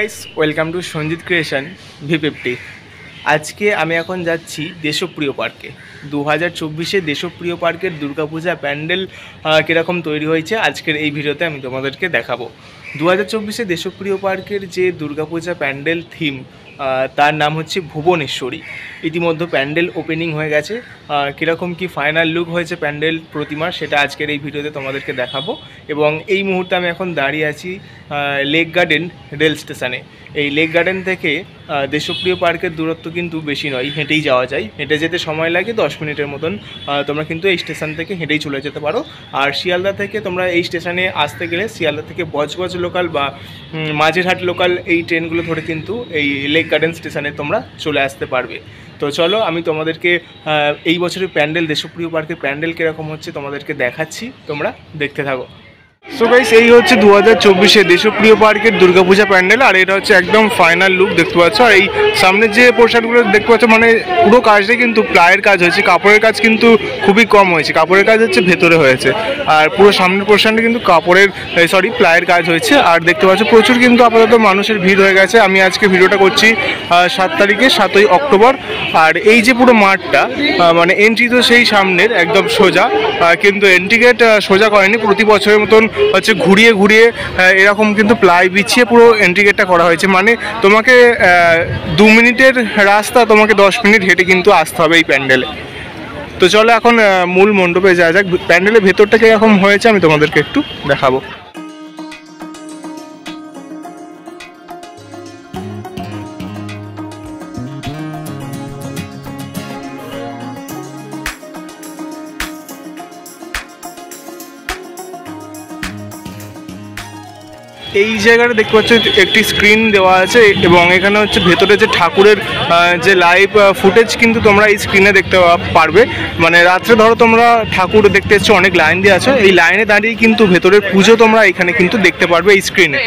Guys, welcome to Sanjit creation V50। আজকে আমি এখন যাচ্ছি দেশপ্রিয় পার্কে। 2024-এ দেশপ্রিয় পার্কের দুর্গাপূজা প্যান্ডেল কীরকম তৈরি হয়েছে আজকের এই ভিডিওতে আমি তোমাদেরকে দেখাবো। 2024-এ দেশপ্রিয় পার্কের যে দুর্গাপূজা প্যান্ডেল থিম তার নাম হচ্ছে ভুবনেশ্বরী। ইতিমধ্যে প্যান্ডেল ওপেনিং হয়ে গেছে। কীরকম কি ফাইনাল লুক হয়েছে প্যান্ডেল প্রতিমার সেটা আজকের এই ভিডিওতে তোমাদেরকে দেখাবো। এবং এই মুহূর্তে আমি এখন দাঁড়িয়ে আছি লেক গার্ডেন রেল স্টেশনে। এই লেক গার্ডেন থেকে দেশপ্রিয় পার্কের দূরত্ব কিন্তু বেশি নয়, হেঁটেই যাওয়া যায়। হেঁটে যেতে সময় লাগে 10 মিনিটের মতন। তোমরা কিন্তু এই স্টেশন থেকে হেঁটেই চলে যেতে পারো। আর শিয়ালদা থেকে তোমরা এই স্টেশনে আসতে গেলে শিয়ালদা থেকে বজবজ লোকাল বা মাঝেরহাট লোকাল এই ট্রেনগুলো ধরে কিন্তু এই লেক গার্ডেন স্টেশনে তোমরা চলে আসতে পারবে। তো চলো আমি তোমাদেরকে এই বছরের প্যান্ডেল দেশপ্রিয় পার্কের প্যান্ডেল কীরকম হচ্ছে তোমাদেরকে দেখাচ্ছি, তোমরা দেখতে থাকো। সো গাইস, এই হচ্ছে 2024-এ দেশপ্রিয় পার্কের দুর্গাপূজা প্যান্ডেল। আর এটা হচ্ছে একদম ফাইনাল লুক দেখতে পাচ্ছ। আর এই সামনের যে পোর্শনগুলো দেখতে পাচ্ছ, মানে পুরো কাজটাই কিন্তু প্লাইয়ের কাজ হয়েছে, কাপড়ের কাজ কিন্তু খুবই কম হয়েছে। কাপড়ের কাজ হচ্ছে ভেতরে হয়েছে, আর পুরো সামনের পোর্শনটা কিন্তু প্লাইয়ের কাজ হয়েছে। আর দেখতে পাচ্ছ প্রচুর কিন্তু আপাতত মানুষের ভিড় হয়ে গেছে। আমি আজকে ভিডিওটা করছি 7 তারিখে, 7ই অক্টোবর। আর এই যে পুরো মাঠটা, মানে এন্ট্রি তো সেই সামনের একদম সোজা, কিন্তু এন্ট্রি গেট সোজা করেনি, প্রতি বছরের মতন হচ্ছে ঘুরিয়ে ঘুরিয়ে এরকম কিন্তু প্লাই বিছিয়ে পুরো এন্ট্রি গেটটা করা হয়েছে। মানে তোমাকে 2 মিনিটের রাস্তা তোমাকে 10 মিনিট হেঁটে কিন্তু আসতে হবে এই প্যান্ডেলে। তো চলো এখন মূল মণ্ডপে যাওয়া যাক। প্যান্ডেলের ভেতরটা কীরকম হয়েছে আমি তোমাদেরকে একটু দেখাবো। এই জায়গাটা দেখতে পাচ্ছ একটি স্ক্রিন দেওয়া আছে, এবং এখানে হচ্ছে ভেতরে যে ঠাকুরের যে লাইভ ফুটেজ কিন্তু তোমরা এই স্ক্রিনে দেখতে পারবে। মানে রাত্রে ধরো তোমরা ঠাকুর দেখতে এসছো, অনেক লাইন দিয়ে আছে, এই লাইনে দাঁড়িয়ে কিন্তু ভেতরের পুজো তোমরা এখানে কিন্তু দেখতে পারবে এই স্ক্রিনে।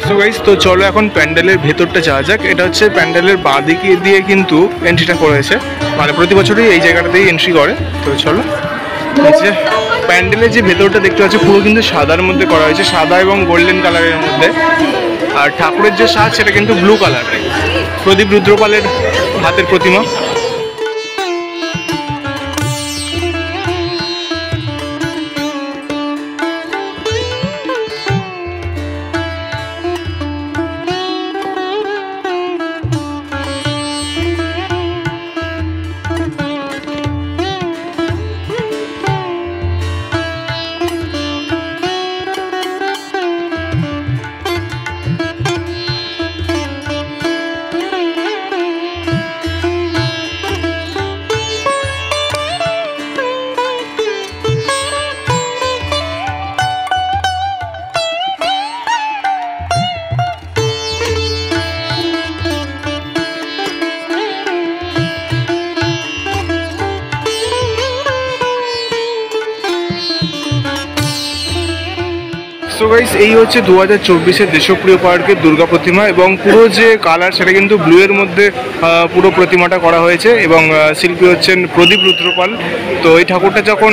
সো গাইস, তো চলো এখন প্যান্ডেলের ভেতরটা যাওয়া যাক। এটা হচ্ছে প্যান্ডেলের বাঁ দিকে দিয়ে কিন্তু এন্ট্রিটা করেছে, মানে প্রতি বছরই এই জায়গাটাতেই এন্ট্রি করে। তো চলো, হচ্ছে প্যান্ডেলের যে ভেতরটা দেখতে পাচ্ছি পুরো কিন্তু সাদার মধ্যে করা হয়েছে, সাদা এবং গোল্ডেন কালারের মধ্যে। আর ঠাকুরের যে সাজ সেটা কিন্তু ব্লু কালার, প্রদীপ রুদ্রপালের হাতের প্রতিমা। সো গাইস, এই হচ্ছে 2024-এর দেশপ্রিয় পার্কের দুর্গা প্রতিমা, এবং পুরো যে কালার সেটা কিন্তু ব্লু এর মধ্যে পুরো প্রতিমাটা করা হয়েছে, এবং শিল্পী হচ্ছেন প্রদীপ রুদ্রপাল। তো এই ঠাকুরটা যখন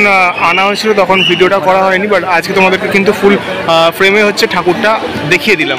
আনা হয়েছিল তখন ভিডিওটা করা হয়নি, বাট আজকে তোমাদেরকে কিন্তু ফুল ফ্রেমে হচ্ছে ঠাকুরটা দেখিয়ে দিলাম।